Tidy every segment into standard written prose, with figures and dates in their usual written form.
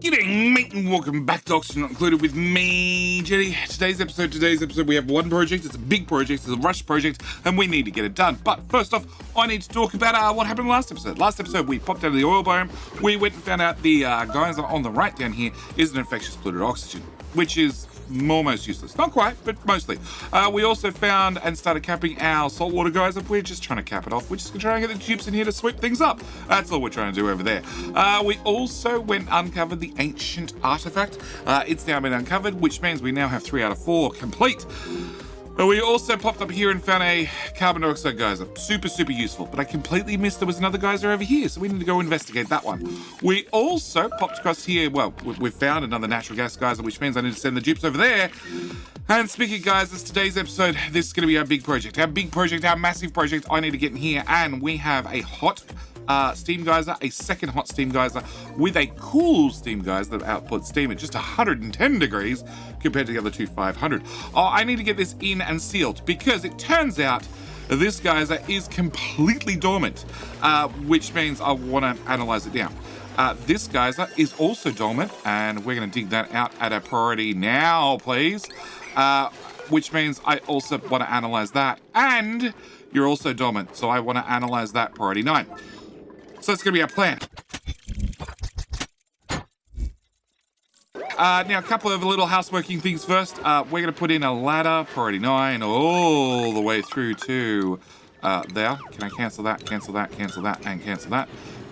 G'day, mate, and welcome back to Oxygen Not Included with me, Jetty. Today's episode, we have one project. It's a big project, it's a rush project, and we need to get it done. But first off, I need to talk about what happened last episode. Last episode, we popped out of the oil biome. We went and found out the geyser on the right down here is an infectious polluted oxygen, which is almost useless. Not quite, but mostly. We also found and started capping our saltwater geyser. We're just trying to cap it off. We're just going to try and get the dupes in here to sweep things up. That's all we're trying to do over there. We also went and uncovered the ancient artifact. It's now been uncovered, which means we now have 3 out of 4 complete. We also popped up here and found a carbon dioxide geyser. Super useful. But I completely missed there was another geyser over here, so we need to go investigate that one. We also popped across here, well, we found another natural gas geyser, which means I need to send the dupes over there. And speaking of geysers, today's episode, this is going to be our big project. Our massive project. I need to get in here, and we have a hot steam geyser, a second hot steam geyser with a cool steam geyser that outputs steam at just 110 degrees compared to the other two 500. I need to get this in and sealed because it turns out this geyser is completely dormant, which means I want to analyze it now. This geyser is also dormant, and we're going to dig that out at a priority now, please. Which means I also want to analyze that, and you're also dormant, so I want to analyze that priority 9. So that's going to be our plan. Now, a couple of little houseworking things first. We're going to put in a ladder, priority 9, all the way through to there. Can I cancel that, and cancel that?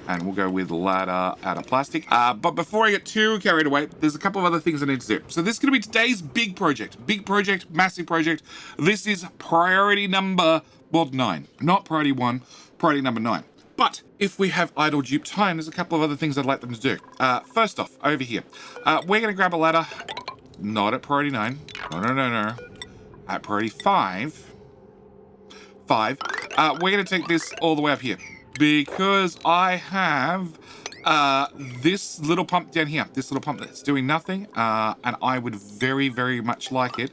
And we'll go with ladder out of plastic. But before I get too carried away, there's a couple of other things I need to do. So this is going to be today's big project, massive project. This is priority number, 9. Not priority 1, priority number 9. But if we have idle dupe time, there's a couple of other things I'd like them to do. First off, over here, we're going to grab a ladder, not at priority 9. No. At priority 5. We're going to take this all the way up here because I have this little pump down here, this little pump that's doing nothing, and I would very much like it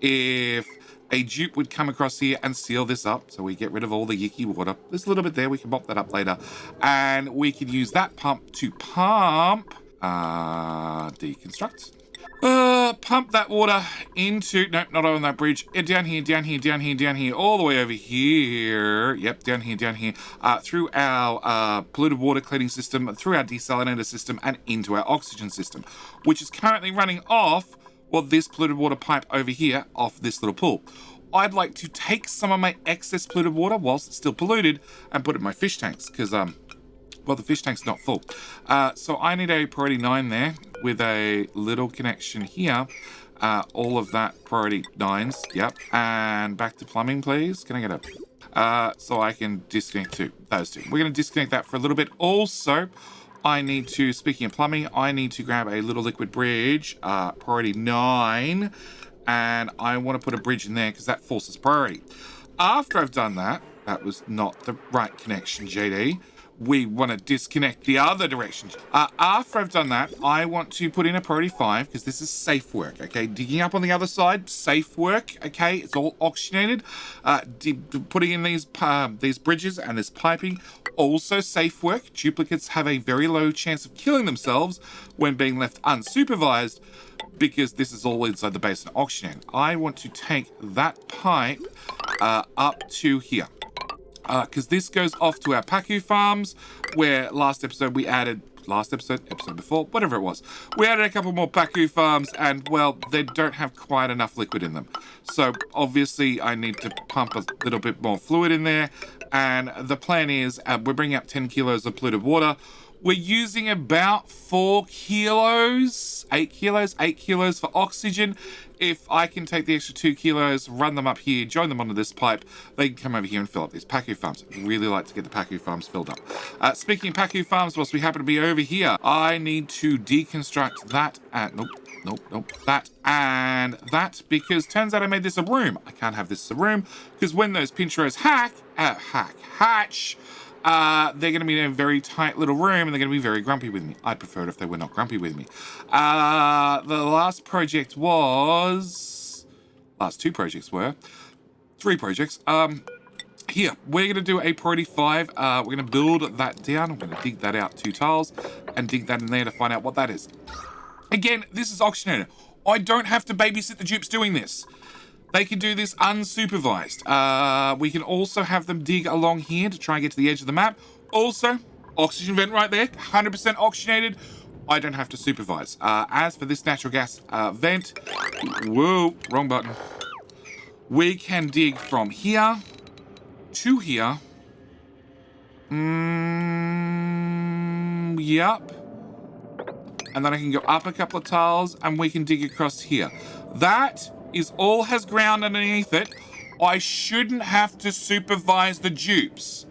if a dupe would come across here and seal this up so we get rid of all the yicky water. There's a little bit there, we can mop that up later. And we can use that pump to pump, deconstruct. Pump that water into, no, not on that bridge, down here, all the way over here. Yep, down here, through our polluted water cleaning system, through our desalinator system, and into our oxygen system, which is currently running off this polluted water pipe over here off this little pool. I'd like to take some of my excess polluted water whilst it's still polluted and put it in my fish tanks because, the fish tank's not full. So I need a priority 9 there with a little connection here. All of that priority 9s, yep. And back to plumbing, please. Can I get a... so I can disconnect those two. We're going to disconnect that for a little bit. Also, I need to, speaking of plumbing, I need to grab a little liquid bridge, priority 9, and I want to put a bridge in there because that forces priority. After I've done that, that was not the right connection, JD. We want to disconnect the other direction. After I've done that, I want to put in a priority 5 because this is safe work, okay? Digging up on the other side, safe work, okay? It's all oxygenated. Putting in these bridges and this piping, also safe work. Duplicates have a very low chance of killing themselves when being left unsupervised because this is all inside the basin oxygen. I want to take that pipe up to here. Because this goes off to our Pacu farms, where episode before, whatever it was, we added a couple more Pacu farms, and, well, they don't have quite enough liquid in them. So, obviously, I need to pump a little bit more fluid in there, and the plan is we're bringing up 10 kilos of polluted water. We're using about 4 kilos, 8 kilos for oxygen. If I can take the extra 2 kilos, run them up here, join them onto this pipe, they can come over here and fill up these Pacu farms. I'd really like to get the Pacu farms filled up. Speaking of Pacu farms, whilst we happen to be over here, I need to deconstruct that and, that and that, because turns out I made this a room. I can't have this as a room, because when those pinchers hatch, they're going to be in a very tight little room, and they're going to be very grumpy with me. I'd prefer it if they were not grumpy with me. The last project was... Last 2 projects were... 3 projects. Here, we're going to do a priority 5. We're going to build that down. We're going to dig that out 2 tiles and dig that in there to find out what that is. Again, this is auctionator. I don't have to babysit the dupes doing this. They can do this unsupervised. We can also have them dig along here to try and get to the edge of the map. Also, oxygen vent right there, 100% oxygenated. I don't have to supervise. As for this natural gas vent, whoa, wrong button. We can dig from here to here. Yep. And then I can go up a couple of tiles and we can dig across here. That is all has ground underneath it. I shouldn't have to supervise the dupes.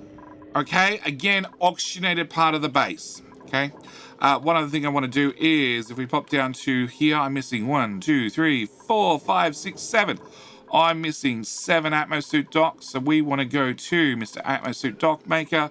Okay, again, oxygenated part of the base. Okay, one other thing I want to do is if we pop down to here, I'm missing 1, 2, 3, 4, 5, 6, 7. I'm missing 7 Atmosuit docks, so we want to go to Mr. Atmosuit Dock Maker.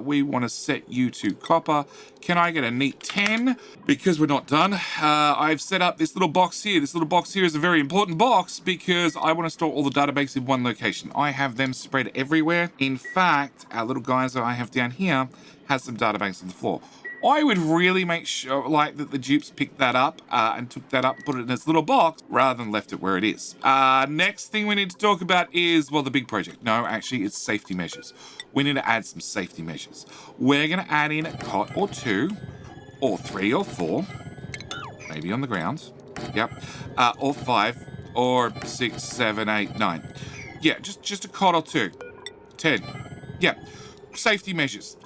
We want to set you to copper. Can I get a neat 10? Because we're not done. I've set up this little box here. This little box here is a very important box because I want to store all the databases in one location. I have them spread everywhere. In fact, our little guys that I have down here has some databanks on the floor. I would really make sure that the dupes picked that up and took that up, put it in this little box rather than left it where it is. Next thing we need to talk about is, well, the big project. No, actually, it's safety measures. We need to add some safety measures. We're going to add in a cot or 2 or 3 or 4, maybe on the ground. Yep. Or 5 or 6, 7, 8, 9. Yeah, just a cot or 2. 10. Yeah. Safety measures.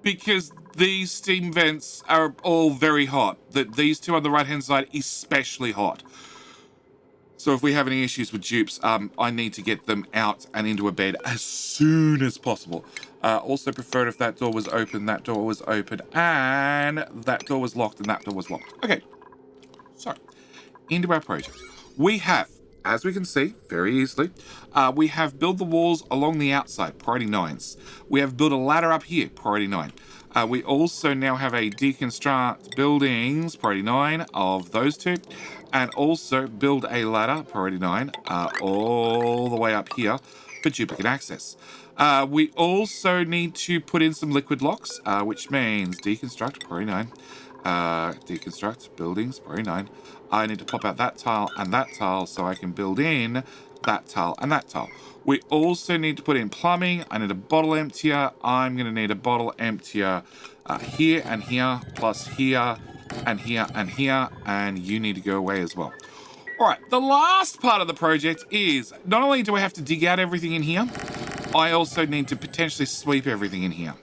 Because these steam vents are all very hot. These 2 on the right-hand side, especially hot. So if we have any issues with dupes, I need to get them out and into a bed as soon as possible. Also preferred if that door was open, that door was open, and that door was locked, and that door was locked. Okay, so into our project. We have, as we can see very easily, we have built the walls along the outside, priority 9s. We have built a ladder up here, priority 9. We also now have a deconstruct buildings, priority 9 of those 2, and also build a ladder, priority 9, all the way up here for duplicate access. We also need to put in some liquid locks, which means deconstruct, priority 9, deconstruct buildings, priority 9. I need to pop out that tile and that tile so I can build in that tile and that tile. We also need to put in plumbing. I need a bottle emptier. I'm going to need a bottle emptier here and here, plus here and here and here, and you need to go away as well. All right, the last part of the project is not only do I have to dig out everything in here, I also need to potentially sweep everything in here.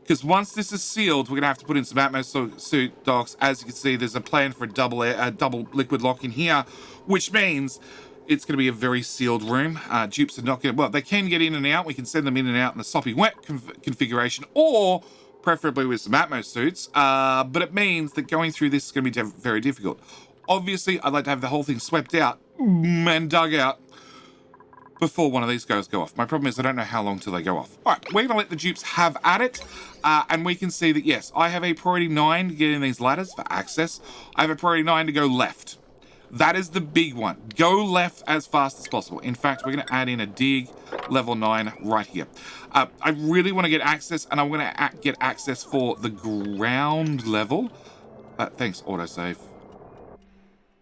Because once this is sealed, we're going to have to put in some Atmosuit docks. As you can see, there's a plan for a double liquid lock in here, which means it's going to be a very sealed room. Dupes are not going to, well, they can get in and out. We can send them in and out in the soppy wet configuration, or preferably with some Atmosuits. But it means that going through this is going to be very difficult. Obviously, I'd like to have the whole thing swept out and dug out before one of these guys go off. My problem is I don't know how long till they go off. All right, we're going to let the dupes have at it. And we can see that, yes, I have a priority 9 to get in these ladders for access. I have a priority 9 to go left. That is the big one. Go left as fast as possible. In fact, we're going to add in a dig level 9 right here. I really want to get access, and I'm going to get access for the ground level. Thanks, autosave.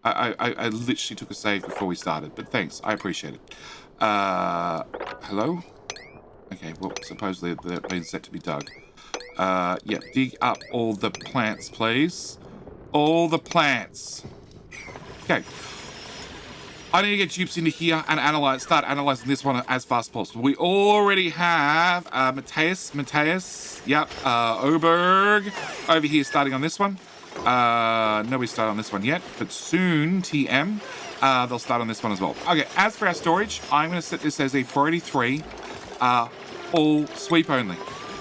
I literally took a save before we started, but thanks. I appreciate it. Hello? Okay, well, supposedly they're being set to be dug. Yeah, dig up all the plants, please. All the plants. Okay, I need to get dupes into here and start analyzing this one as fast as possible. We already have Mateus, yep, Oberg over here starting on this one. Nobody started on this one yet, but soon, TM, they'll start on this one as well. Okay, as for our storage, I'm going to set this as a priority 3, all sweep only,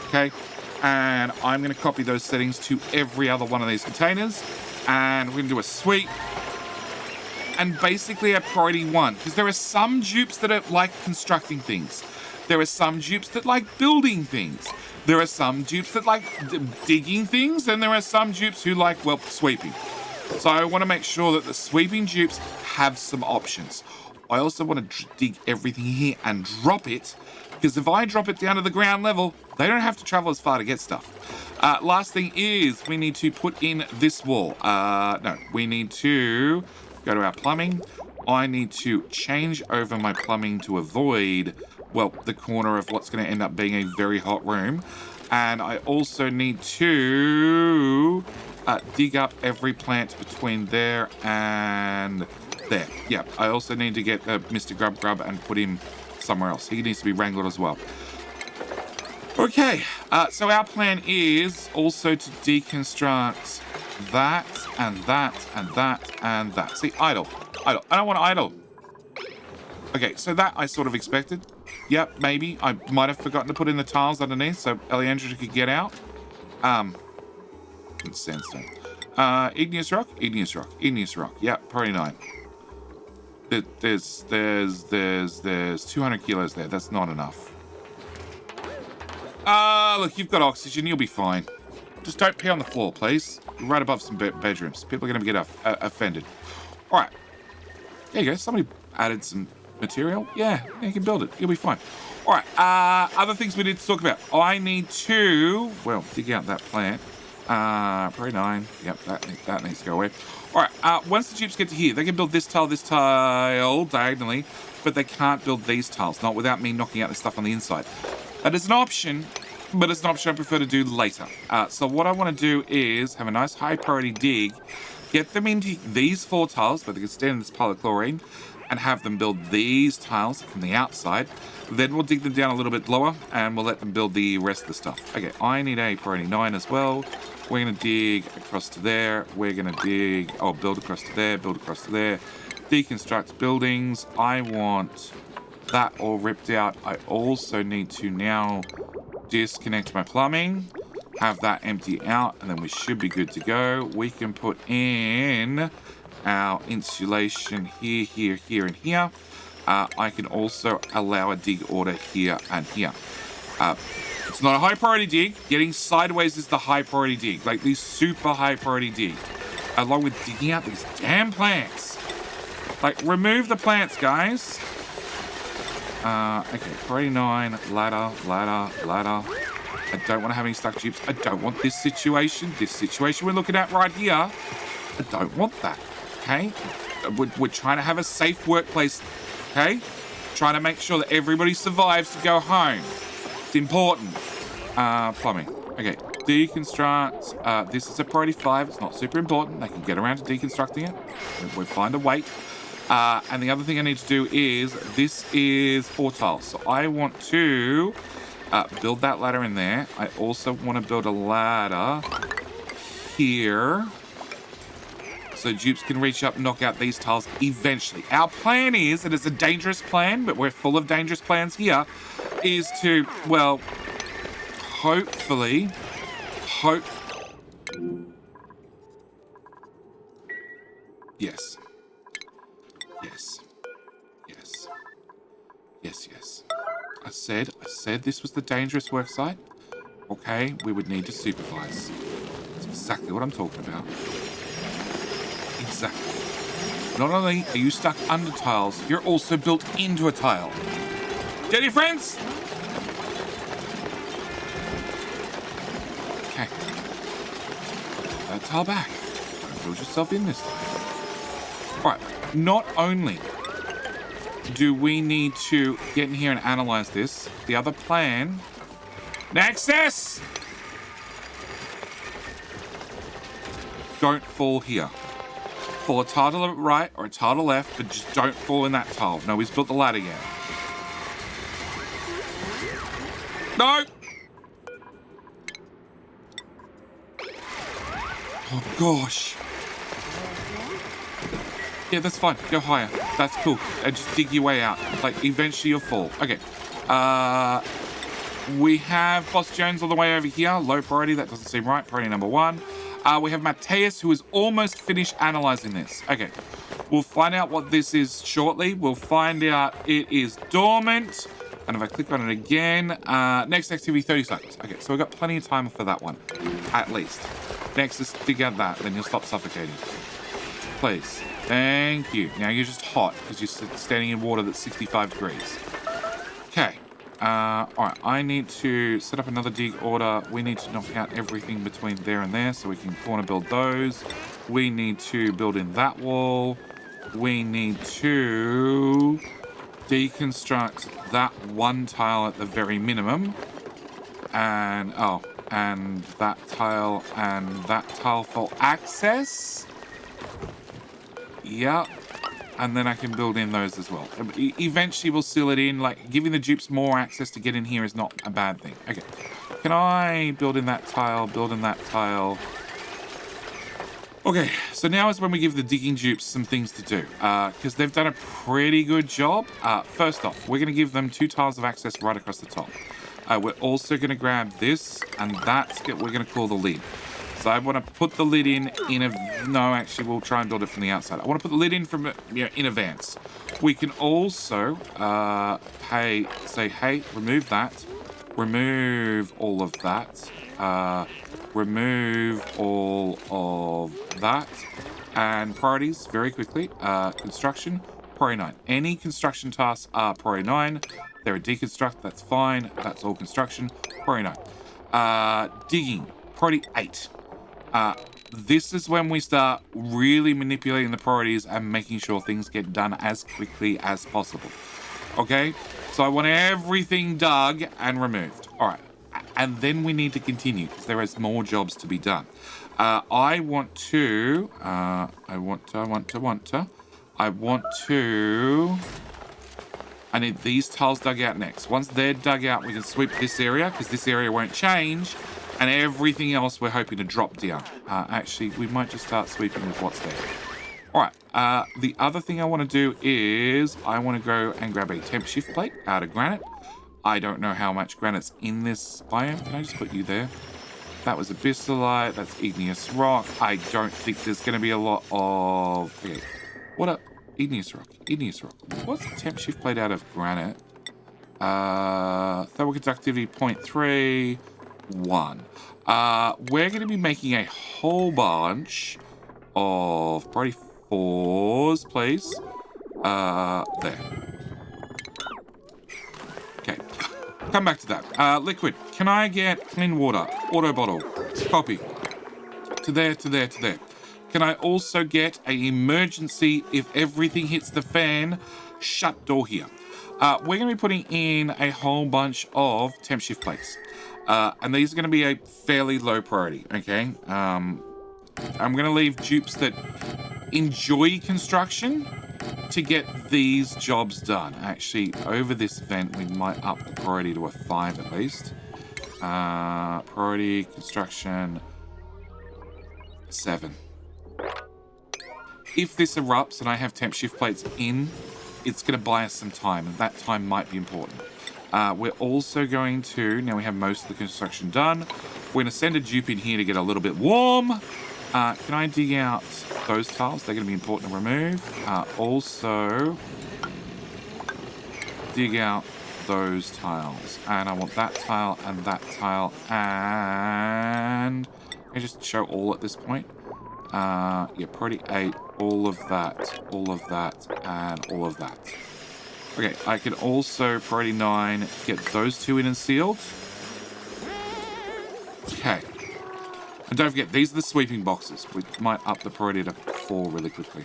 okay? And I'm going to copy those settings to every other one of these containers, and we're going to do a sweep. And basically a priority 1, because there are some dupes that are like constructing things. There are some dupes that like building things. There are some dupes that like digging things, and there are some dupes who like, well, sweeping. So I want to make sure that the sweeping dupes have some options. I also want to dig everything here and drop it Because if I drop it down to the ground level, they don't have to travel as far to get stuff. Last thing is we need to put in this wall. No, we need to go to our plumbing. I need to change over my plumbing to avoid, well, the corner of what's going to end up being a very hot room. And I also need to dig up every plant between there and there. Yeah, I also need to get Mr. Grub Grub and put him somewhere else. He needs to be wrangled as well. Okay, so our plan is also to deconstruct that and that and that and that. See, idle. I don't want to idle. Okay, so that I sort of expected. Yep, maybe. I might have forgotten to put in the tiles underneath so Eliandra could get out. It's sandstone. Igneous rock, igneous rock, igneous rock. Yep, probably 9. There's 200 kilos there. That's not enough. Look, you've got oxygen. You'll be fine. Just don't pee on the floor, please. You're right above some bedrooms. People are going to get offended. All right. There you go. Somebody added some material. Yeah, you can build it. You'll be fine. All right. Other things we need to talk about. I need to, well, dig out that plant. Probably 9. Yep, that needs to go away. All right. Once the dupes get to here, they can build this tile diagonally, but they can't build these tiles, not without me knocking out the stuff on the inside. That is an option, but it's an option I prefer to do later. So what I want to do is have a nice high priority dig, get them into these 4 tiles, where they can stand in this pile of chlorine, and have them build these tiles from the outside. Then we'll dig them down a little bit lower, and we'll let them build the rest of the stuff. Okay, I need a priority 9 as well. We're going to dig across to there. We're going to dig, build across to there, build across to there. Deconstruct buildings. I want that all ripped out. I also need to now disconnect my plumbing, have that empty out, and then we should be good to go. We can put in our insulation here, here, here, and here. I can also allow a dig order here and here. It's not a high priority dig. Getting sideways is the high priority dig, like the super high priority dig, along with digging out these damn plants. Like, remove the plants, guys. Okay, priority 9, ladder. I don't want to have any stuck dupes. I don't want this situation. This situation we're looking at right here. I don't want that. Okay? We're trying to have a safe workplace. Okay? Trying to make sure that everybody survives to go home. It's important. Plumbing. Okay. Deconstruct. This is a priority 5. It's not super important. They can get around to deconstructing it. We'll find a way. And the other thing I need to do is, this is 4 tiles. So I want to build that ladder in there. I also want to build a ladder here, so dupes can reach up and knock out these tiles eventually. Our plan is, and it's a dangerous plan, but we're full of dangerous plans here, is to, well, hopefully, yes. I said this was the dangerous work site. Okay, we would need to supervise. That's exactly what I'm talking about. Exactly. Not only are you stuck under tiles, you're also built into a tile. Get your friends? Okay. That tile back. Don't build yourself in this time. Alright, not only do we need to get in here and analyze this, the other plan... Nexus! Don't fall here. Fall a tile to the right or a tile to the left, but just don't fall in that tile. No, he's built the ladder yet. No! Oh, gosh. Yeah, that's fine. Go higher. That's cool. And just dig your way out. Like, eventually you'll fall. Okay. We have Boss Jones all the way over here. Low priority. That doesn't seem right. Priority number 1. We have Mateus, who is almost finished analyzing this. Okay. We'll find out what this is shortly. We'll find out it is dormant. And if I click on it again, next activity, 30 seconds. Okay, so we've got plenty of time for that one. At least. Next is dig out that. Then you'll stop suffocating. Please. Thank you. Now you're just hot because you're standing in water that's 65 degrees. Okay. Alright, I need to set up another dig order. We need to knock out everything between there and there so we can corner build those. We need to build in that wall. We need to deconstruct that one tile at the very minimum. And, and that tile for access. Yeah. And then I can build in those as well. Eventually we'll seal it in. Like, giving the dupes more access to get in here is not a bad thing. Okay. Can I build in that tile? Build in that tile. Okay, so now is when we give the digging dupes some things to do. Because they've done a pretty good job. First off, we're going to give them 2 tiles of access right across the top. We're also going to grab this, and that's what we're going to call the lid. So I want to put the lid in a... No, actually, we'll try and build it from the outside. I want to put the lid in from in advance. We can also say, hey, remove that. Remove all of that. Remove all of that. And priorities, very quickly. Construction, priority 9. Any construction tasks are priority 9. They're a deconstruct, that's fine. That's all construction, priority 9. Digging, priority 8. This is when we start really manipulating the priorities and making sure things get done as quickly as possible. Okay? So I want everything dug and removed. All right. And then we need to continue because there is more jobs to be done. I want to... I need these tiles dug out next. Once they're dug out, we can sweep this area because this area won't change. And everything else we're hoping to drop down. Actually, we might just start sweeping with what's there. All right. The other thing I want to do is I want to go and grab a temp shift plate out of granite. I don't know how much granite's in this biome. Can I just put you there? That was abyssalite. That's igneous rock. I don't think there's going to be a lot of... Okay. What up? Igneous rock. Igneous rock. What's a temp shift plate out of granite? Thermal conductivity 0.3. 1. We're going to be making a whole bunch of priority 4s, please. There. Okay. Come back to that. Liquid. Can I get clean water? Auto bottle. Copy. To there, to there, to there. Can I also get an emergency if everything hits the fan? Shut door here. We're going to be putting in a whole bunch of temp shift plates. And these are going to be a fairly low priority, okay? I'm going to leave dupes that enjoy construction to get these jobs done. Actually, over this event, we might up the priority to a 5 at least. Priority, construction, 7. If this erupts and I have temp shift plates in, it's going to buy us some time, and that time might be important. We're also going to, now we have most of the construction done, we're going to send a dupe in here to get a little bit warm. Can I dig out those tiles? They're going to be important to remove. Also, dig out those tiles. And I want that tile and that tile. And I just show all at this point. Yeah, priority 8, all of that, and all of that. Okay, I can also, priority 9, get those 2 in and sealed. Okay. And don't forget, these are the sweeping boxes. We might up the priority to 4 really quickly.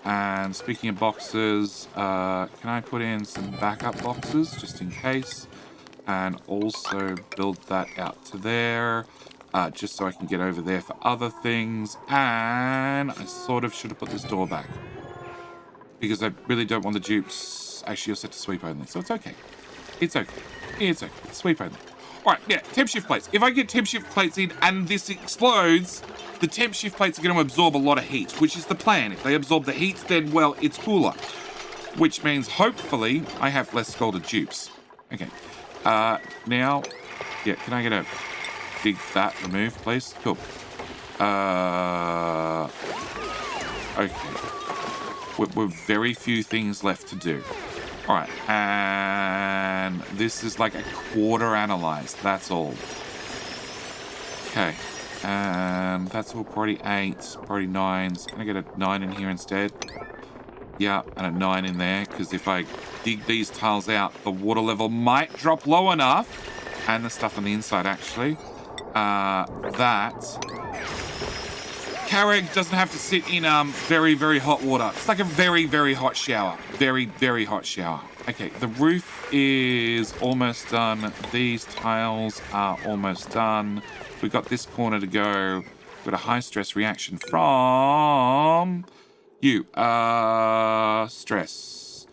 And speaking of boxes, can I put in some backup boxes, just in case? And also build that out to there, just so I can get over there for other things. And I sort of should have put this door back, because I really don't want the dupes... Actually, you're set to sweep only, so it's okay. It's okay. It's okay. Sweep only. All right, yeah, temp shift plates. If I get temp shift plates in and this explodes, the temp shift plates are going to absorb a lot of heat, which is the plan. If they absorb the heat, then, well, it's cooler. Which means, hopefully, I have less scalded dupes. Okay. Now, yeah, can I get a dig that remove, please? Cool. Okay. We're very few things left to do. All right, and this is like a quarter analyzed. That's all. Okay, and that's all priority 8s, priority 9s. Can I get a 9 in here instead? Yeah, and a 9 in there, because if I dig these tiles out, the water level might drop low enough, and the stuff on the inside, actually, that Carreg doesn't have to sit in very, very hot water. It's like a very, very hot shower. Very, very hot shower. Okay, the roof is almost done. These tiles are almost done. We've got this corner to go. We've got a high stress reaction from you. Stress.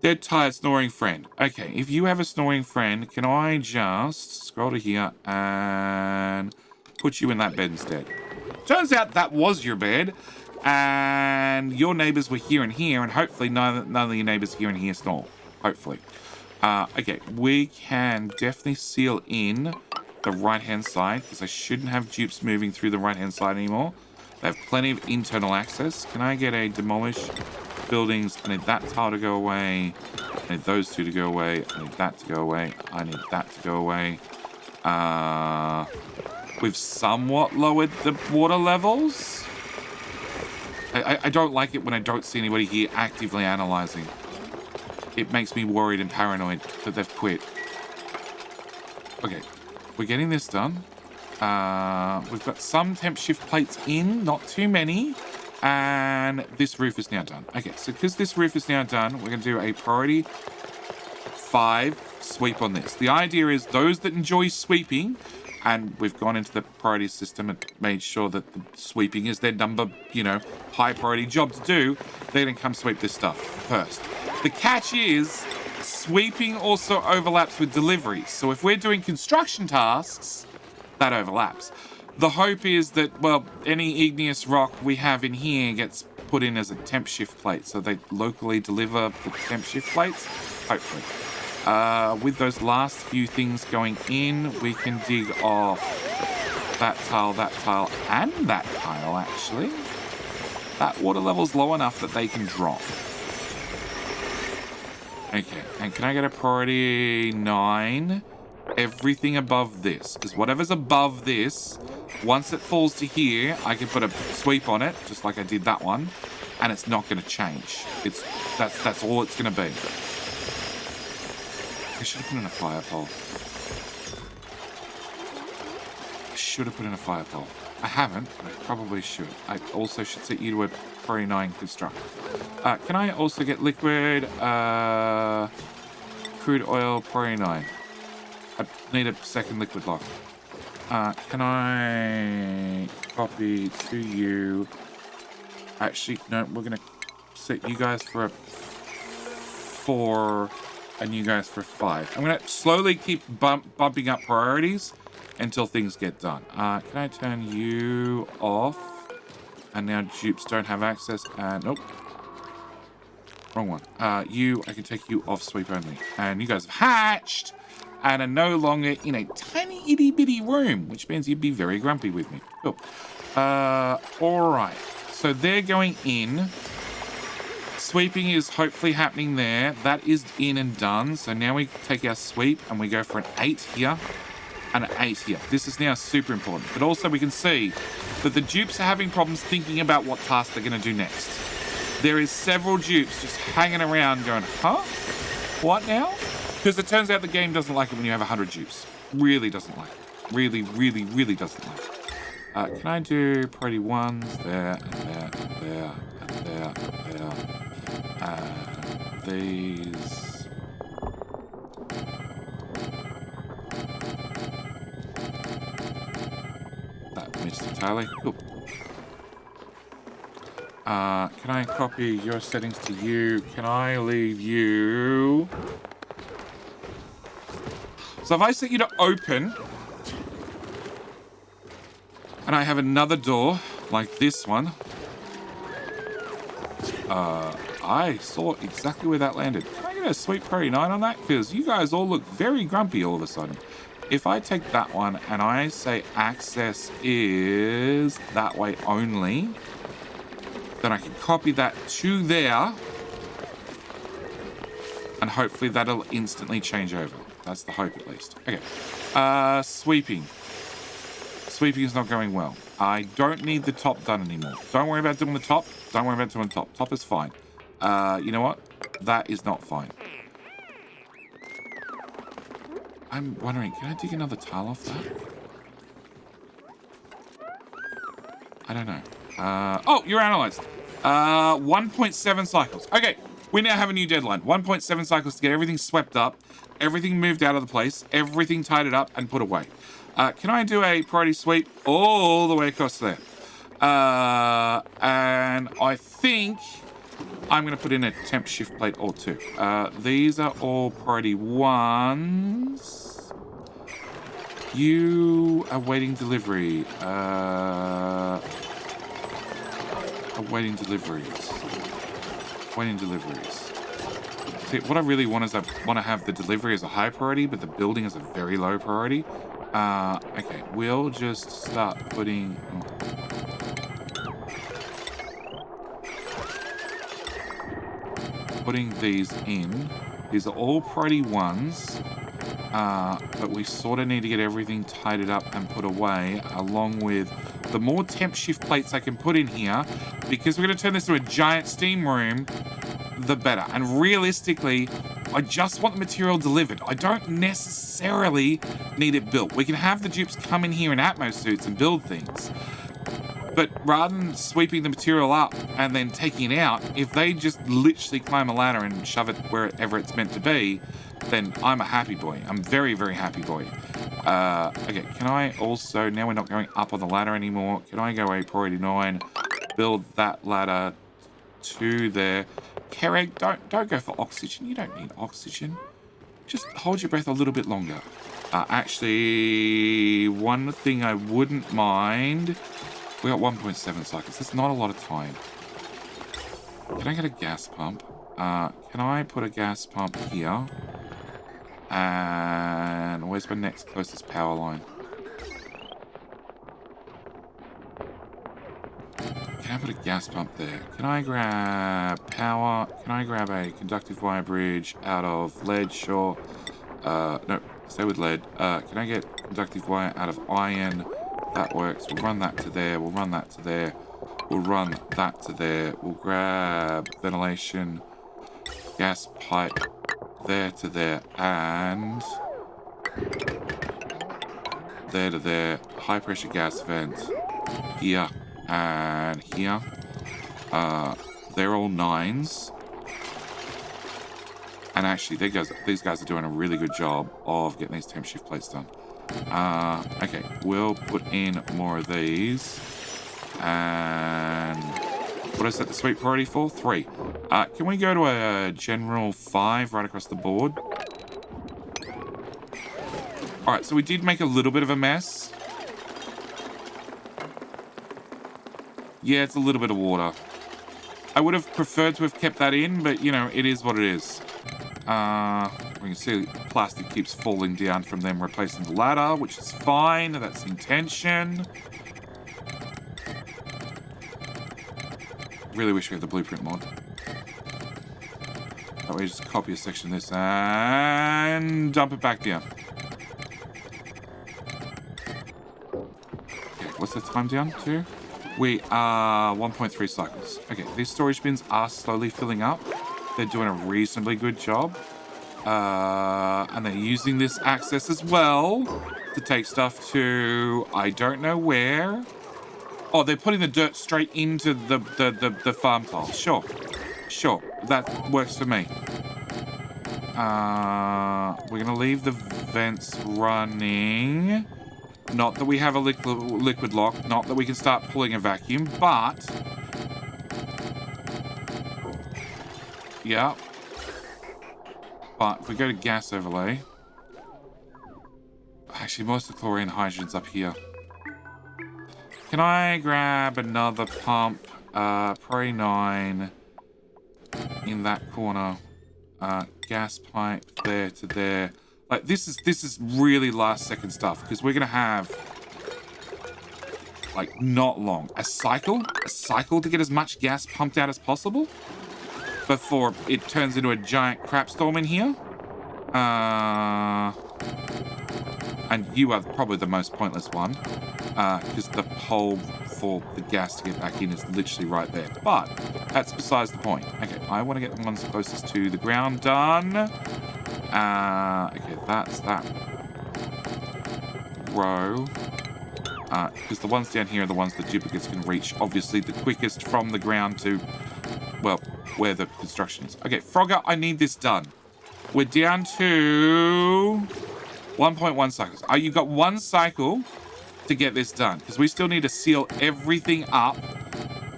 Dead, tired, snoring friend. Okay, if you have a snoring friend, can I just scroll to here and put you in that bed instead? Turns out that was your bed, and your neighbors were here and here, and hopefully none of your neighbors here and here snore. Hopefully. Okay, we can definitely seal in the right-hand side, because I shouldn't have dupes moving through the right-hand side anymore. They have plenty of internal access. Can I get a demolish buildings? I need that tile to go away. I need those two to go away. I need that to go away. I need that to go away. We've somewhat lowered the water levels. I don't like it when I don't see anybody here actively analyzing. It makes me worried and paranoid that they've quit. Okay, we're getting this done. We've got some temp shift plates in, not too many. And this roof is now done. Okay, so because this roof is now done, we're going to do a priority 5 sweep on this. The idea is those that enjoy sweeping, and we've gone into the priority system and made sure that the sweeping is their number, high priority job to do. They're going to come sweep this stuff first. The catch is sweeping also overlaps with deliveries. So if we're doing construction tasks, that overlaps. The hope is that, well, any igneous rock we have in here gets put in as a temp shift plate. So they locally deliver the temp shift plates, hopefully. With those last few things going in, we can dig off that tile, and that tile, actually. That water level's low enough that they can drop. Okay, and can I get a priority 9? Everything above this. Because whatever's above this, once it falls to here, I can put a sweep on it, just like I did that one, and it's not going to change. That's all it's going to be. I should have put in a fire pole. I haven't, but I probably should. I also should set you to a priority 9 construct. Can I also get liquid, crude oil, priority 9? I need a second liquid lock. Can I copy to you? Actually, no, we're going to set you guys for a 4 and you guys for 5. I'm going to slowly keep bumping up priorities until things get done. Can I turn you off? And now dupes don't have access. Nope. Wrong one. I can take you off sweep only. And you guys have hatched and are no longer in a tiny itty bitty room, which means you'd be very grumpy with me. Cool. All right. So they're going in. Sweeping is hopefully happening there. That is in and done. So now we take our sweep and we go for an 8 here and an 8 here. This is now super important. But also we can see that the dupes are having problems thinking about what task they're going to do next. There is several dupes just hanging around going, huh? What now? Because it turns out the game doesn't like it when you have 100 dupes. Really doesn't like it. Really, really, really doesn't like it. Can I do priority 1s there, and there, and there, and there, and there. These. That missed entirely. Cool. Can I copy your settings to you? Can I leave you? So if I set you to open, and I have another door, like this one, I saw exactly where that landed. Can I get a sweet priority 9 on that? Because you guys all look very grumpy all of a sudden. If I take that one and I say access is that way only, then I can copy that to there, and hopefully that'll instantly change over. That's the hope, at least. Okay. Sweeping. Sweeping is not going well. I don't need the top done anymore. Don't worry about doing the top. Don't worry about doing the top. Top is fine. You know what? That is not fine. I'm wondering, can I dig another tile off that? I don't know. Oh, you're analyzed. 1.7 cycles. Okay, we now have a new deadline. 1.7 cycles to get everything swept up, everything moved out of the place, everything tidied up and put away. Can I do a priority sweep all the way across there? And I think I'm going to put in a temp shift plate or two. These are all priority ones. You are waiting delivery. Awaiting deliveries. Waiting deliveries. See, what I really want is I want to have the delivery as a high priority, but the building as a very low priority. Okay, we'll just start putting... putting these in. These are all priority ones. But we sort of need to get everything tidied up and put away, along with the more temp shift plates I can put in here, because we're going to turn this into a giant steam room, the better. And realistically, I just want the material delivered. I don't necessarily need it built. We can have the dupes come in here in Atmos suits and build things. But rather than sweeping the material up and then taking it out, if they just literally climb a ladder and shove it wherever it's meant to be, then I'm a happy boy. I'm very, very happy boy. Okay, can I also, now we're not going up on the ladder anymore, can I go a priority 9, build that ladder to there. Kereg, don't go for oxygen. You don't need oxygen. Just hold your breath a little bit longer. Actually, one thing I wouldn't mind, we got 1.7 cycles. That's not a lot of time. Can I get a gas pump? Can I put a gas pump here? And where's my next closest power line? Can I put a gas pump there? Can I grab power? Can I grab a conductive wire bridge out of lead? Sure. No, stay with lead. Can I get conductive wire out of iron? That works. We'll run that to there. We'll run that to there. We'll run that to there. We'll grab ventilation, gas pipe, there to there, and there to there. High pressure gas vent here and here. They're all 9s. And actually, these guys are doing a really good job of getting these temp shift plates done. Okay, we'll put in more of these. And what is that the sweep priority for? 3. Can we go to a general 5 right across the board? Alright, so we did make a little bit of a mess. Yeah, it's a little bit of water. I would have preferred to have kept that in, but, you know, it is what it is. We can see plastic keeps falling down from them replacing the ladder, which is fine. That's the intention. Really wish we had the blueprint mod. That way, just copy a section of this and dump it back down. Okay, what's the time down to? We are 1.3 cycles. Okay, these storage bins are slowly filling up. They're doing a reasonably good job. And they're using this access as well to take stuff to I don't know where. Oh, they're putting the dirt straight into the farm tile. Sure. Sure. That works for me. We're going to leave the vents running. Not that we have a liquid lock. Not that we can start pulling a vacuum, but... yeah. But if we go to gas overlay... actually, most of the chlorine and hydrogen's up here. Can I grab another pump? Priority 9 in that corner. Gas pipe there to there. Like this is really last second stuff because we're gonna have like not long a cycle to get as much gas pumped out as possible before it turns into a giant crap storm in here. And you are probably the most pointless one, because the hole for the gas to get back in is literally right there. But that's besides the point. Okay, I want to get the ones closest to the ground done. Okay, that's that row. Because the ones down here are the ones the duplicates can reach, obviously, the quickest from the ground to, well, where the construction is. Okay, Frogger, I need this done. We're down to 1.1 cycles. You've got 1 cycle to get this done, because we still need to seal everything up,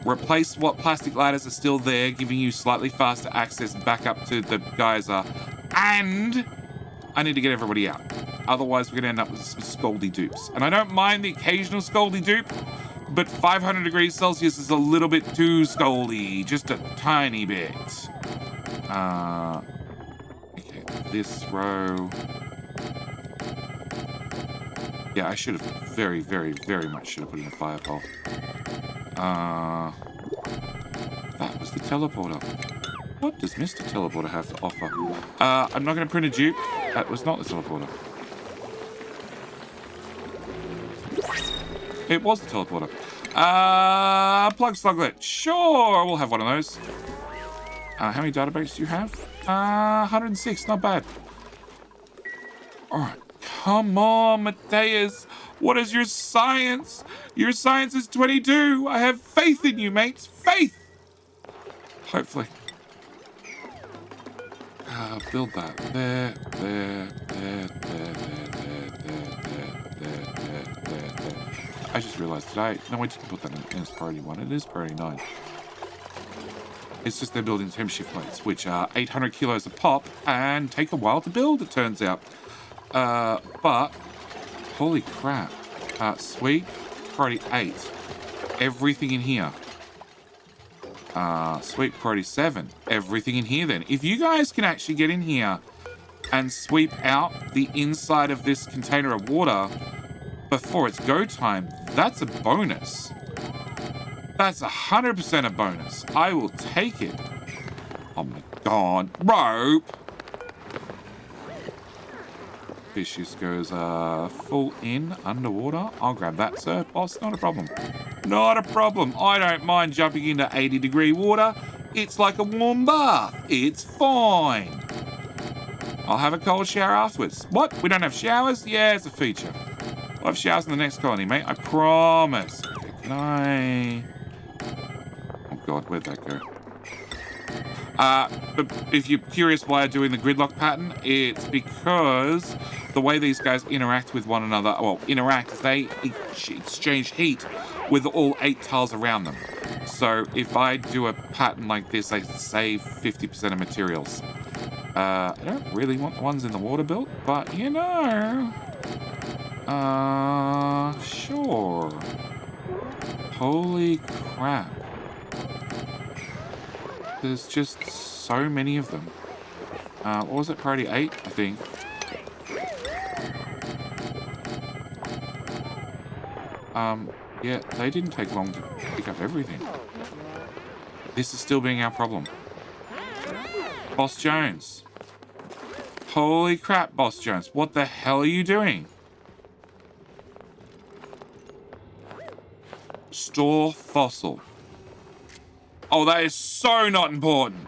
replace what plastic ladders are still there, giving you slightly faster access back up to the geyser, and I need to get everybody out. Otherwise, we're going to end up with some scaldy dupes. And I don't mind the occasional scaldy dupe, but 500 degrees Celsius is a little bit too scaldy. Just a tiny bit. Okay, this row. Yeah, I should have very, very, very much should have put in a fire pole. That was the teleporter. What does Mr. Teleporter have to offer? I'm not going to print a dupe. That was not the teleporter. It was the teleporter. Plug sluglet. Sure, we'll have one of those. How many databases do you have? 106, not bad. Alright. Come on, Mateus. What is your science? Your science is 22. I have faith in you, mates. Faith! Hopefully. Build that. There. I just realized today. No, I didn't put that in as priority 1. It is priority 9. It's just they're building temp shift plates, which are 800 kilos a pop and take a while to build, it turns out. But, holy crap. Sweep, priority 8. Everything in here. Sweep, priority 7. Everything in here then. If you guys can actually get in here and sweep out the inside of this container of water before it's go time, that's a bonus. That's 100% a bonus. I will take it. Oh my god. Rope! Fish just goes full in, underwater. I'll grab that, sir. Boss, not a problem. Not a problem. I don't mind jumping into 80-degree water. It's like a warm bath. It's fine. I'll have a cold shower afterwards. What? We don't have showers? Yeah, it's a feature. I'll have showers in the next colony, mate. I promise. Okay, can I... Oh, God, where'd that go? But if you're curious why I'm doing the gridlock pattern, it's because the way these guys interact with one another, well, interact is they exchange heat with all 8 tiles around them. So if I do a pattern like this, I save 50% of materials. I don't really want the ones in the water built, but you know. Sure. Holy crap. There's just so many of them. What was it? Priority 8, I think. Yeah, they didn't take long to pick up everything. This is still being our problem. Boss Jones. Holy crap, Boss Jones. What the hell are you doing? Store fossil. Oh, that is so not important.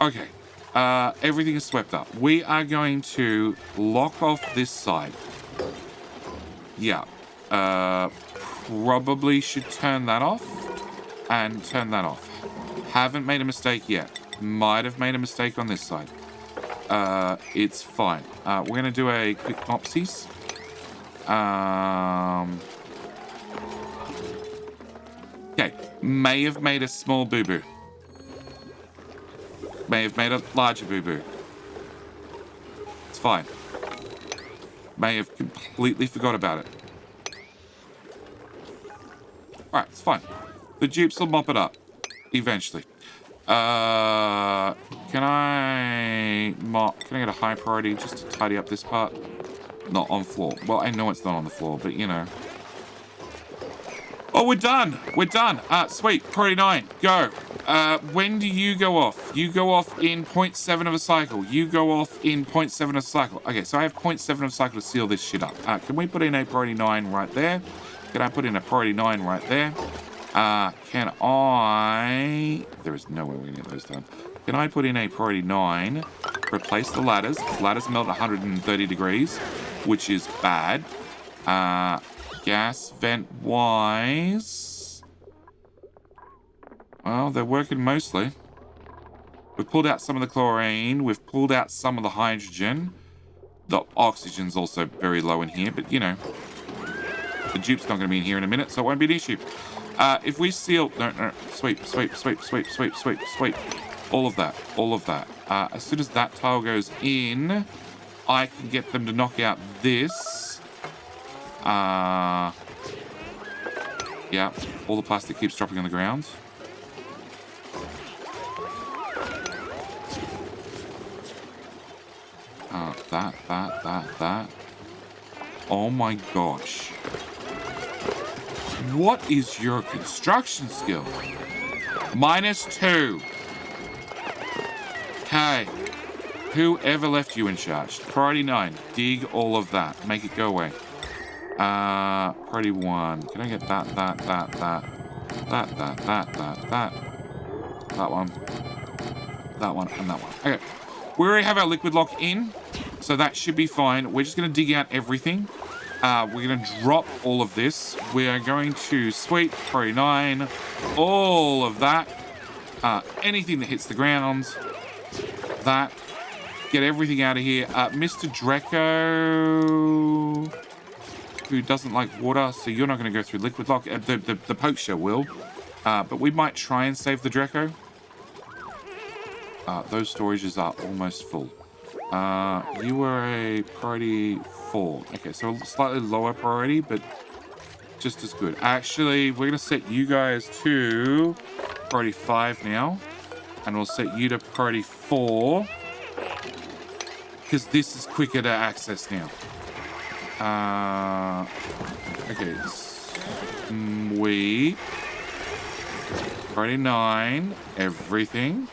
Okay. Everything is swept up. We are going to lock off this side. Yeah. Probably should turn that off and turn that off. Haven't made a mistake yet. Might have made a mistake on this side. It's fine. We're going to do a quick opsies. Okay. May have made a small boo-boo. May have made a larger boo-boo. It's fine. May have completely forgot about it. Alright, it's fine. The dupes will mop it up. Eventually. Can I get a high priority just to tidy up this part? Not on floor. Well, I know it's not on the floor, but you know. Oh, we're done. We're done. Sweet. Priority 9. Go. when do you go off? You go off in 0.7 of a cycle. You go off in 0.7 of a cycle. Okay, so I have 0.7 of a cycle to seal this shit up. Can we put in a priority 9 right there? Can I put in a priority 9 right there? Can I... There is no way we're going to get those done. Can I put in a priority 9, replace the ladders? Ladders melt 130 degrees, which is bad. Gas vent-wise... Well, they're working mostly. We've pulled out some of the chlorine. We've pulled out some of the hydrogen. The oxygen's also very low in here, but, you know, the dupe's not going to be in here in a minute, so it won't be an issue. If we seal... No. Sweep. All of that. As soon as that tile goes in, I can get them to knock out this. Yeah, all the plastic keeps dropping on the ground. That. Oh my gosh. What is your construction skill? -2. Okay. Whoever left you in charge? Priority 9. Dig all of that. Make it go away. Priority 1. Can I get that? That one. That one and that one. Okay. We already have our liquid lock in, so that should be fine. We're just going to dig out everything. We're going to drop all of this. We are going to sweep, priority 9, all of that. Anything that hits the ground, that. Get everything out of here. Mr. Draco, who doesn't like water, so you're not going to go through liquid lock. The poke shell will, but we might try and save the Draco. Those storages are almost full. You were a priority 4. Okay, so a slightly lower priority, but just as good. Actually, we're going to set you guys to priority 5 now. And we'll set you to priority 4. Because this is quicker to access now. Okay. Sweep. Priority 9. Everything.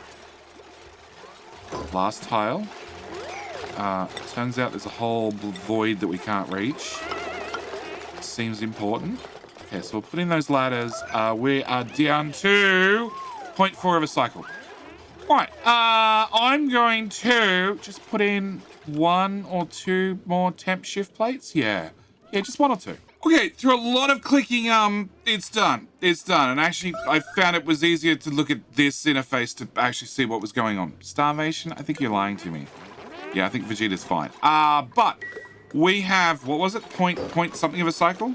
Last tile. Turns out there's a whole void that we can't reach. Seems important. Okay, so we'll put in those ladders. We are down to 0.4 of a cycle. Right, I'm going to just put in 1 or 2 more temp shift plates. Yeah, just 1 or 2. Okay, through a lot of clicking, it's done. And actually, I found it was easier to look at this interface to actually see what was going on. Starvation? I think you're lying to me. Yeah, I think Vegeta's fine. But we have, what was it? Point something of a cycle?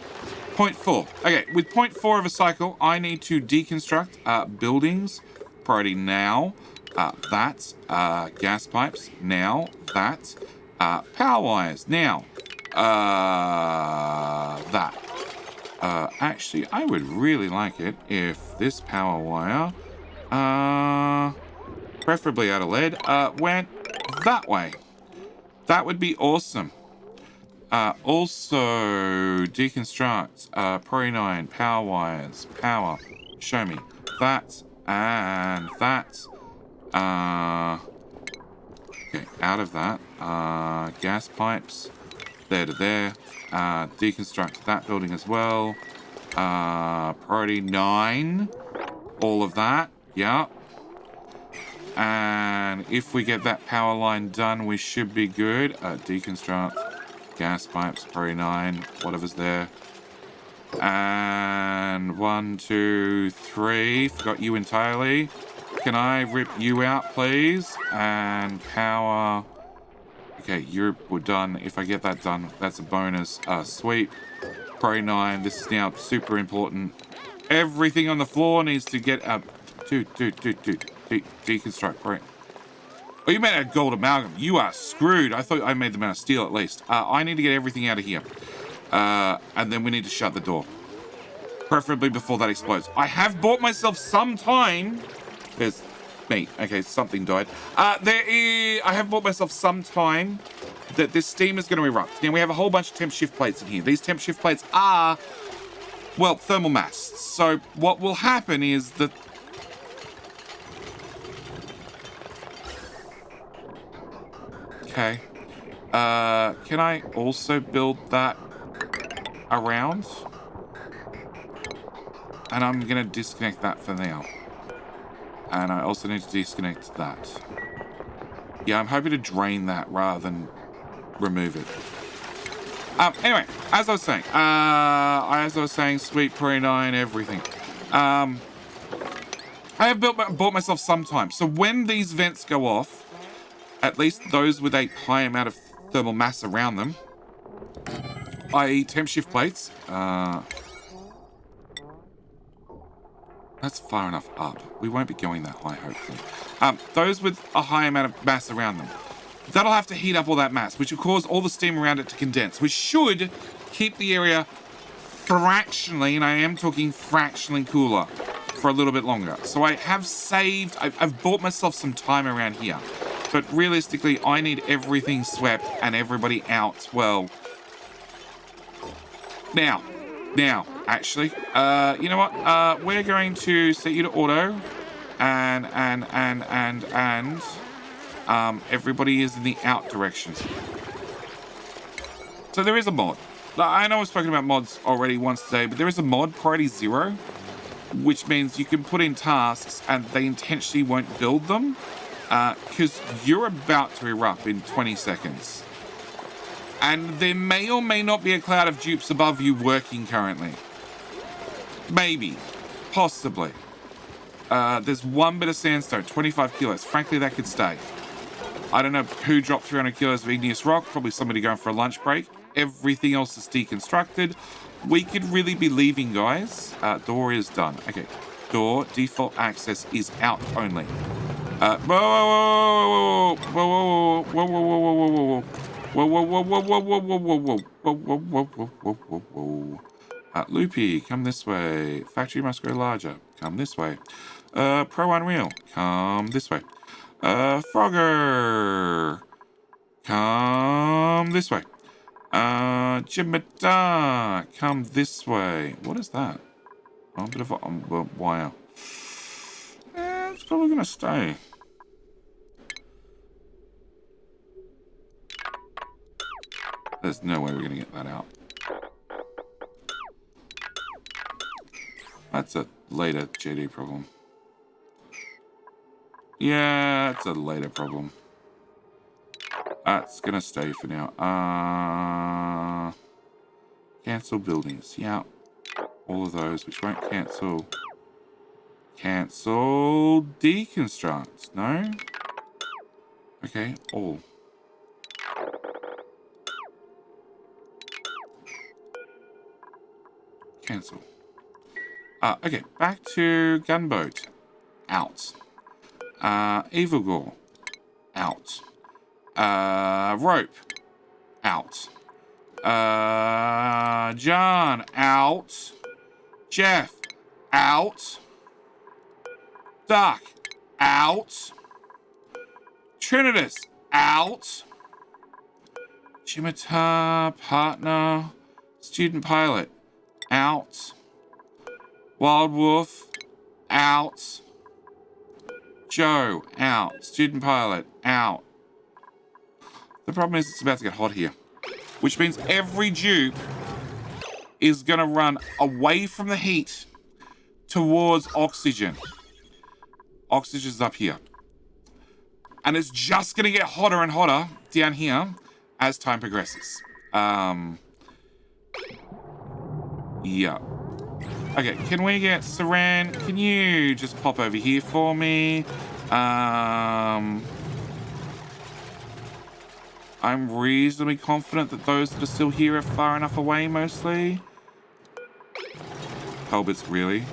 0.4. Okay, with 0.4 of a cycle, I need to deconstruct buildings. Priority now. That. Gas pipes. Now. That. Power wires. Now. That. Actually, I would really like it if this power wire, preferably out of lead, went that way. That would be awesome. Also, deconstruct, priority 9, power wires, power, show me. That, and that. Okay, out of that. Gas pipes, there to there. Deconstruct that building as well. Priority 9, all of that, yeah. And if we get that power line done, we should be good. Deconstruct, gas pipes, priority 9, whatever's there. And 1, 2, 3, forgot you entirely. Can I rip you out, please? And power. Okay, we're done. If I get that done, that's a bonus. Sweep, priority 9, this is now super important. Everything on the floor needs to get up. Deconstruct, right? Oh, you made a gold amalgam. You are screwed. I thought I made them out of steel at least. I need to get everything out of here. And then we need to shut the door. Preferably before that explodes. I have bought myself some time. There's me. Okay, something died. I have bought myself some time that this steam is going to erupt. Now, we have a whole bunch of temp shift plates in here. These temp shift plates are, well, thermal mass. So what will happen is that Okay. Can I also build that around? And I'm going to disconnect that for now. And I also need to disconnect that. Yeah, I'm hoping to drain that rather than remove it. Anyway, as I was saying, sweet Prairie 9, everything. I have bought myself some time. So when these vents go off, at least those with a high amount of thermal mass around them, i.e. temp shift plates, that's far enough up. We won't be going that high, hopefully. Those with a high amount of mass around them, that'll have to heat up all that mass, which will cause all the steam around it to condense, which should keep the area fractionally, and I am talking fractionally cooler, for a little bit longer. So I have saved, I've bought myself some time around here. But realistically, I need everything swept and everybody out, well, now, actually, you know what? We're going to set you to auto, and everybody is in the out direction. So there is a mod. I know I've spoken about mods already once today, but there is a mod, Priority 0, which means you can put in tasks and they intentionally won't build them, because you're about to erupt in 20 seconds. And there may or may not be a cloud of dupes above you working currently. Maybe. Possibly. There's one bit of sandstone, 25 kilos. Frankly, that could stay. I don't know who dropped 300 kilos of igneous rock. Probably somebody going for a lunch break. Everything else is deconstructed. We could really be leaving, guys. Door is done. Okay. Door, default access is out only. Whoa, whoa, whoa, whoa, whoa, whoa, whoa, whoa, whoa, whoa. Whoa, whoa, whoa, whoa, whoa, whoa, whoa, whoa, whoa, whoa, whoa, whoa, whoa, whoa, whoa. Loopy, come this way. Factory must grow larger. Come this way. Pro Unreal, come this way. Frogger, come this way. Jimata, come this way. What is that? Oh, a bit of a wire. It's probably gonna stay. There's no way we're going to get that out. That's a later JD problem. Yeah, it's a later problem. That's going to stay for now. Cancel buildings. Yeah. All of those, which won't cancel. Cancel deconstruct. No? Okay, all. Cancel. Okay, back to gunboat. Out. Evil Gore. Out. Rope. Out. John. Out. Jeff. Out. Duck. Out. Trinitas. Out. Chimitar. Partner. Student pilot. Out. Wild Wolf, out. Joe, out. Student pilot, out. The problem is it's about to get hot here, which means every dupe is going to run away from the heat towards oxygen. Oxygen's up here. And it's just going to get hotter and hotter down here as time progresses. Yeah. Okay, can we get Saran? Can you just pop over here for me? I'm reasonably confident that those that are still here are far enough away, mostly. Colbits, really?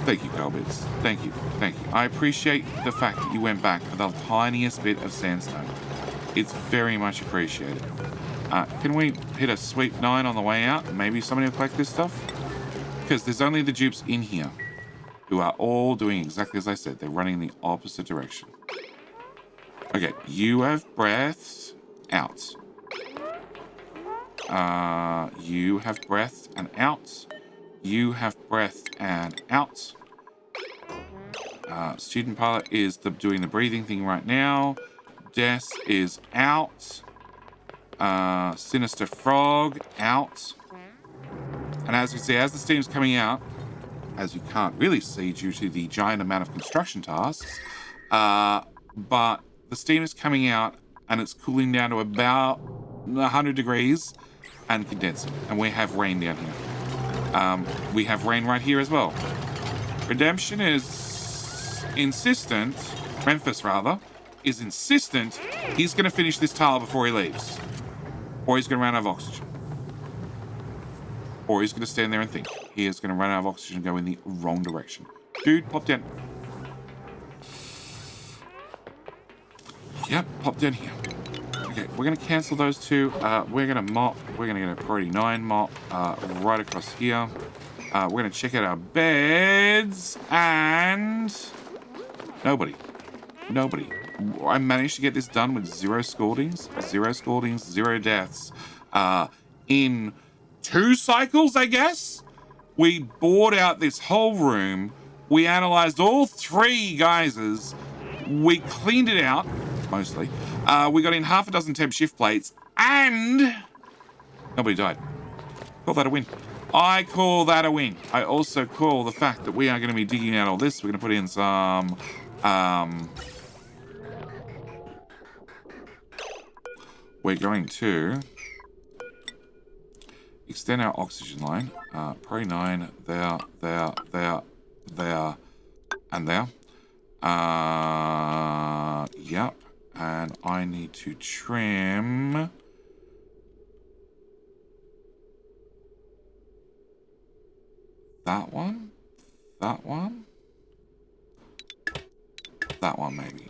Thank you, Colbits. Thank you. Thank you. I appreciate the fact that you went back for the tiniest bit of sandstone. It's very much appreciated. Can we hit a sweep 9 on the way out? Maybe somebody will collect this stuff? Because there's only the dupes in here who are all doing exactly as I said. They're running in the opposite direction. Okay, you have breath out. You have breath and out. You have breath and out. Student pilot is doing the breathing thing right now. Des is out. Sinister Frog out. And as you see, as the steam's coming out, as you can't really see due to the giant amount of construction tasks, but the steam is coming out and it's cooling down to about 100 degrees and condensing. And we have rain down here. We have rain right here as well. Redemption is insistent, Memphis rather, is insistent he's going to finish this tile before he leaves. Or he's going to run out of oxygen. Or he's going to stand there and think. He is going to run out of oxygen and go in the wrong direction. Dude, pop down. Yep, pop down here. Okay, we're going to cancel those two. We're going to mop. We're going to get a priority 9 mop right across here. We're going to check out our beds. And nobody. I managed to get this done with 0 scaldings. 0 scaldings, 0 deaths. In 2 cycles, I guess. We bored out this whole room. We analyzed all 3 geysers. We cleaned it out, mostly. We got in half a dozen temp shift plates, and nobody died. Call that a win. I call that a win. I also call the fact that we are going to be digging out all this. We're going to put in some... we're going to extend our oxygen line. Pro 9, there, and there. Yep. And I need to trim that one, that one maybe.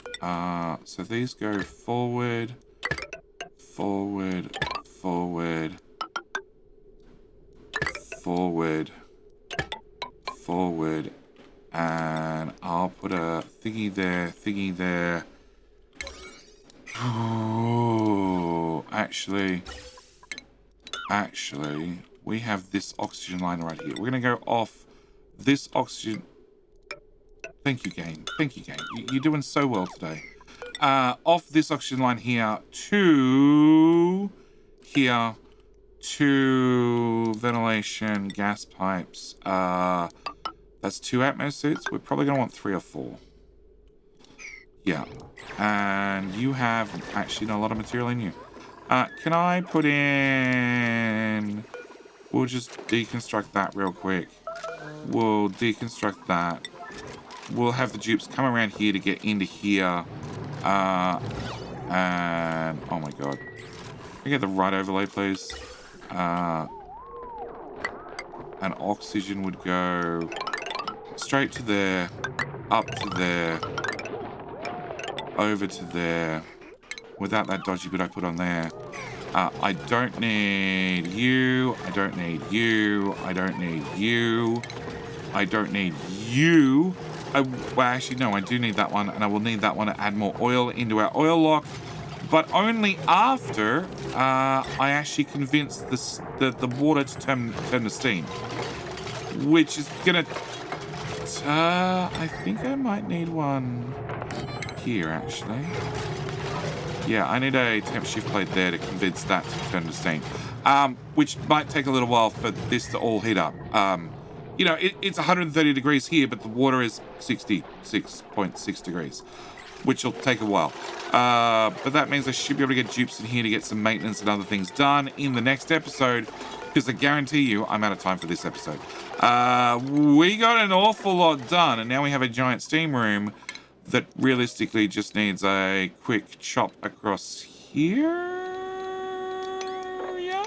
So these go forward, forward, forward, forward, forward, and I'll put a thingy there, thingy there. Oh, actually, we have this oxygen line right here. We're going to go off this oxygen. Thank you, game. Thank you, game. You're doing so well today. Off this oxygen line here to here to ventilation, gas pipes. That's 2 atmos suits. We're probably going to want 3 or 4. Yeah. And you have actually a lot of material in you. Can I put in... We'll just deconstruct that real quick. We'll deconstruct that. We'll have the dupes come around here to get into here. And... Oh my god. Can I get the right overlay, please? And oxygen would go straight to there, up to there, over to there, without that dodgy bit I put on there. I don't need you, I don't need you, I don't need you, I don't need you. Well, actually, no, I do need that one, and I will need that one to add more oil into our oil lock, but only after I actually convince the water to turn to steam, which is gonna... I think I might need one here, actually. Yeah, I need a temp shift plate there to convince that to turn to steam, which might take a little while for this to all heat up. You know, it's 130 degrees here, but the water is 66.6 degrees, which will take a while. But that means I should be able to get dupes in here to get some maintenance and other things done in the next episode, because I guarantee you I'm out of time for this episode. We got an awful lot done, and now we have a giant steam room that realistically just needs a quick chop across here. Yeah.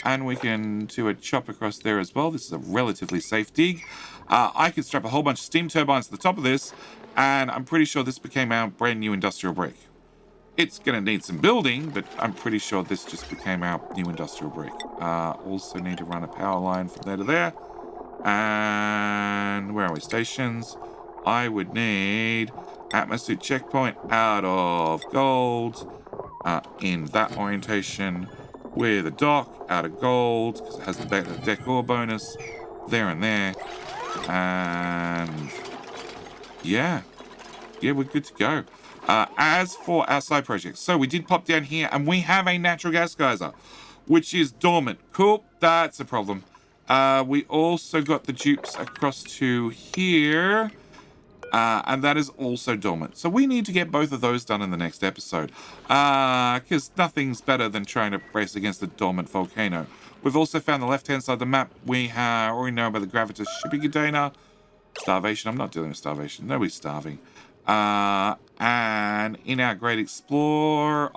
And we can do a chop across there as well. This is a relatively safe dig. I can strap a whole bunch of steam turbines to the top of this, and I'm pretty sure this became our brand new industrial brick. It's going to need some building, but I'm pretty sure this just became our new industrial brick. Also need to run a power line from there to there. And where are we? Stations. I would need atmosphere checkpoint out of gold in that orientation, with a dock out of gold because it has the decor bonus there and there. And yeah, we're good to go. As for our side projects, so we did pop down here and we have a natural gas geyser, which is dormant. Cool, that's a problem. We also got the dupes across to here, and that is also dormant. So we need to get both of those done in the next episode, because nothing's better than trying to race against a dormant volcano. We've also found the left-hand side of the map. We already know about the gravitas shipping container. Starvation. I'm not dealing with starvation. Nobody's starving. And in our Great Explorer...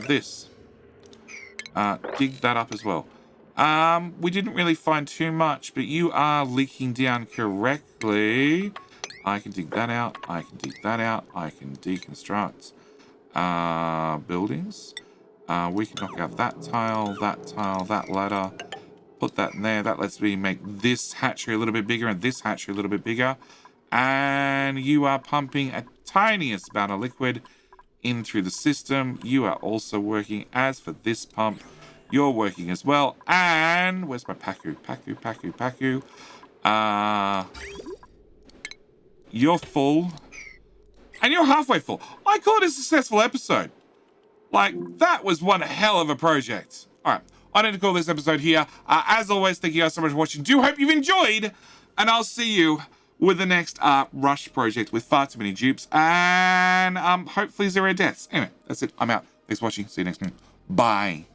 this. Dig that up as well. We didn't really find too much, but you are leaking down correctly. I can dig that out. I can dig that out. I can deconstruct buildings. We can knock out that tile, that ladder. Put that in there. That lets me make this hatchery a little bit bigger and this hatchery a little bit bigger. And you are pumping a tiniest amount of liquid in through the system. You are also working. As for this pump, you're working as well. And where's my Paku? Paku. You're full. And you're halfway full. I call it a successful episode. Like, that was one hell of a project. All right. I need to call this episode here. As always, thank you guys so much for watching. Do hope you've enjoyed. And I'll see you with the next Rush project with far too many dupes. And hopefully 0 deaths. Anyway, that's it. I'm out. Thanks for watching. See you next time. Bye.